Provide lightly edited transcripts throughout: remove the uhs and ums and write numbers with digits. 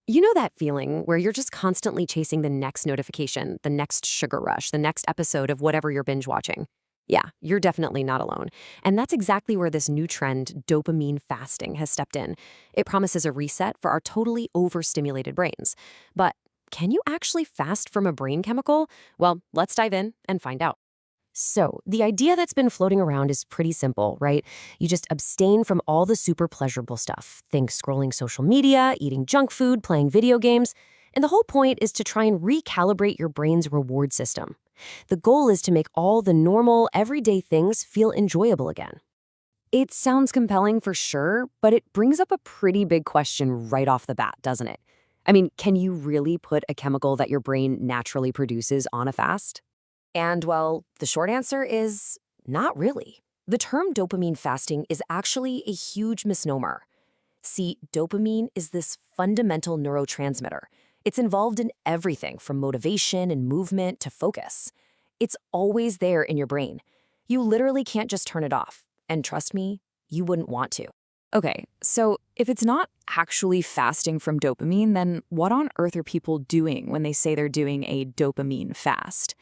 You know that feeling where you're just constantly chasing the next notification, the next sugar rush, the next episode of whatever you're binge watching? Yeah, you're definitely not alone. And that's exactly where this new trend, dopamine fasting, has stepped in. It promises a reset for our totally overstimulated brains. But can you actually fast from a brain chemical? Well, let's dive in and find out. So, the idea that's been floating around is pretty simple, right? You just abstain from all the super pleasurable stuff. Think scrolling social media, eating junk food, playing video games. And the whole point is to try and recalibrate your brain's reward system. The goal is to make all the normal, everyday things feel enjoyable again. It sounds compelling for sure, but it brings up a pretty big question right off the bat, doesn't it? I mean, can you really put a chemical that your brain naturally produces on a fast? And well, the short answer is not really. The term dopamine fasting is actually a huge misnomer. See, dopamine is this fundamental neurotransmitter. It's involved in everything from motivation and movement to focus. It's always there in your brain. You literally can't just turn it off. And trust me, you wouldn't want to. Okay, so if it's not actually fasting from dopamine, then what on earth are people doing when they say they're doing a dopamine fast?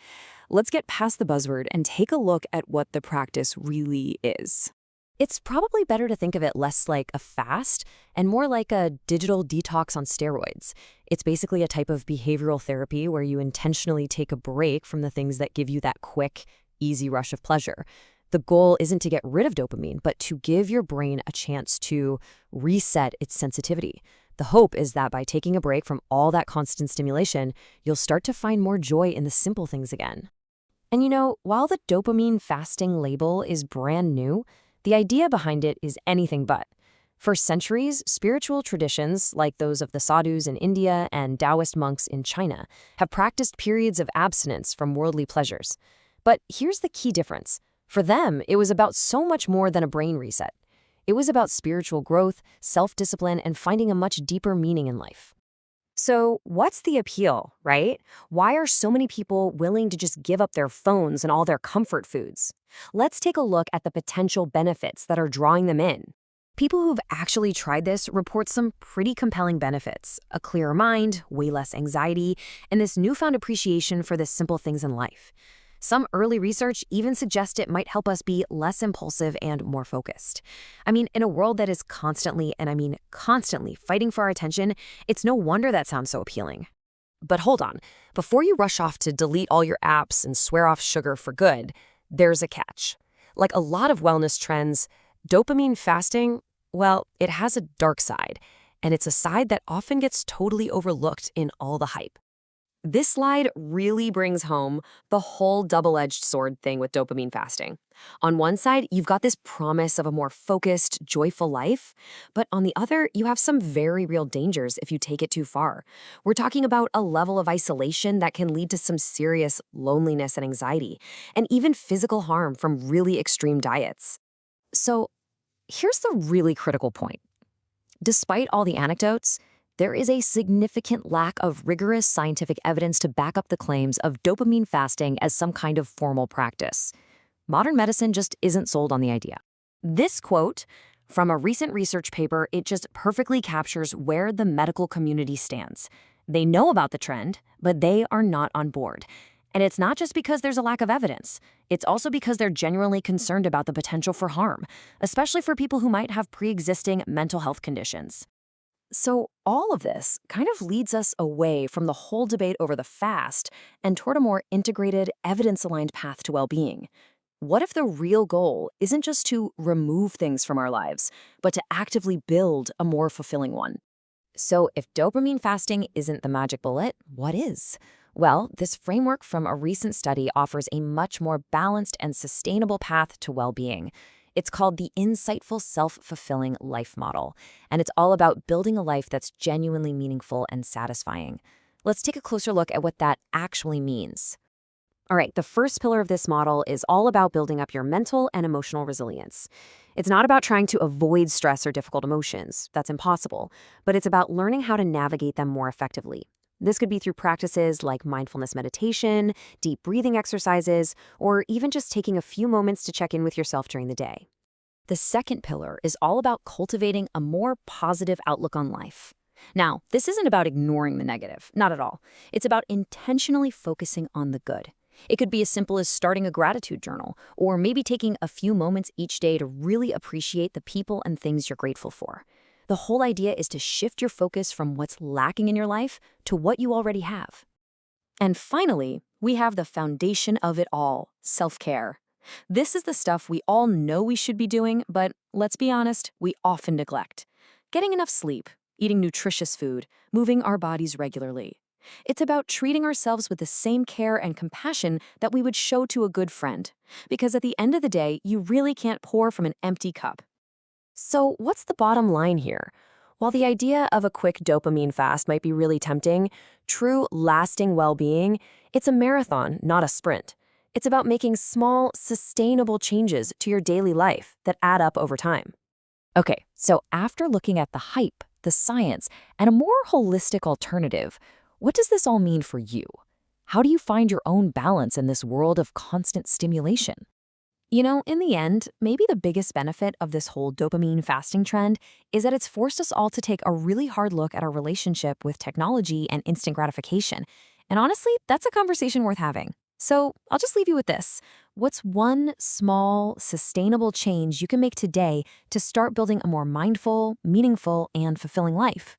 Let's get past the buzzword and take a look at what the practice really is. It's probably better to think of it less like a fast and more like a digital detox on steroids. It's basically a type of behavioral therapy where you intentionally take a break from the things that give you that quick, easy rush of pleasure. The goal isn't to get rid of dopamine, but to give your brain a chance to reset its sensitivity. The hope is that by taking a break from all that constant stimulation, you'll start to find more joy in the simple things again. And you know, while the dopamine fasting label is brand new, the idea behind it is anything but. For centuries, spiritual traditions, like those of the sadhus in India and Taoist monks in China, have practiced periods of abstinence from worldly pleasures. But here's the key difference. For them, it was about so much more than a brain reset. It was about spiritual growth, self-discipline, and finding a much deeper meaning in life. So what's the appeal, right? Why are so many people willing to just give up their phones and all their comfort foods? Let's take a look at the potential benefits that are drawing them in. People who've actually tried this report some pretty compelling benefits: a clearer mind, way less anxiety, and this newfound appreciation for the simple things in life. Some early research even suggests it might help us be less impulsive and more focused. I mean, in a world that is constantly, and I mean constantly, fighting for our attention, it's no wonder that sounds so appealing. But hold on, before you rush off to delete all your apps and swear off sugar for good, there's a catch. Like a lot of wellness trends, dopamine fasting, well, it has a dark side, and it's a side that often gets totally overlooked in all the hype. This slide really brings home the whole double-edged sword thing with dopamine fasting. On one side, you've got this promise of a more focused, joyful life, but on the other, you have some very real dangers if you take it too far. We're talking about a level of isolation that can lead to some serious loneliness and anxiety, and even physical harm from really extreme diets. So here's the really critical point. Despite all the anecdotes, there is a significant lack of rigorous scientific evidence to back up the claims of dopamine fasting as some kind of formal practice. Modern medicine just isn't sold on the idea. This quote from a recent research paper, it just perfectly captures where the medical community stands. They know about the trend, but they are not on board. And it's not just because there's a lack of evidence. It's also because they're genuinely concerned about the potential for harm, especially for people who might have pre-existing mental health conditions. So all of this kind of leads us away from the whole debate over the fast and toward a more integrated, evidence-aligned path to well-being. What if the real goal isn't just to remove things from our lives, but to actively build a more fulfilling one? So if dopamine fasting isn't the magic bullet, what is? Well, this framework from a recent study offers a much more balanced and sustainable path to well-being. It's called the Insightful Self-Fulfilling Life Model, and it's all about building a life that's genuinely meaningful and satisfying. Let's take a closer look at what that actually means. All right, the first pillar of this model is all about building up your mental and emotional resilience. It's not about trying to avoid stress or difficult emotions. That's impossible. But it's about learning how to navigate them more effectively. This could be through practices like mindfulness meditation, deep breathing exercises, or even just taking a few moments to check in with yourself during the day. The second pillar is all about cultivating a more positive outlook on life. Now, this isn't about ignoring the negative, not at all. It's about intentionally focusing on the good. It could be as simple as starting a gratitude journal, or maybe taking a few moments each day to really appreciate the people and things you're grateful for. The whole idea is to shift your focus from what's lacking in your life to what you already have. And finally, we have the foundation of it all, self-care. This is the stuff we all know we should be doing, but let's be honest, we often neglect. Getting enough sleep, eating nutritious food, moving our bodies regularly. It's about treating ourselves with the same care and compassion that we would show to a good friend. Because at the end of the day, you really can't pour from an empty cup. So what's the bottom line here? While the idea of a quick dopamine fast might be really tempting, true, lasting well-being, it's a marathon, not a sprint. It's about making small, sustainable changes to your daily life that add up over time. Okay, so after looking at the hype, the science, and a more holistic alternative, what does this all mean for you? How do you find your own balance in this world of constant stimulation? You know, in the end, maybe the biggest benefit of this whole dopamine fasting trend is that it's forced us all to take a really hard look at our relationship with technology and instant gratification. And honestly, that's a conversation worth having. So I'll just leave you with this. What's one small, sustainable change you can make today to start building a more mindful, meaningful, and fulfilling life?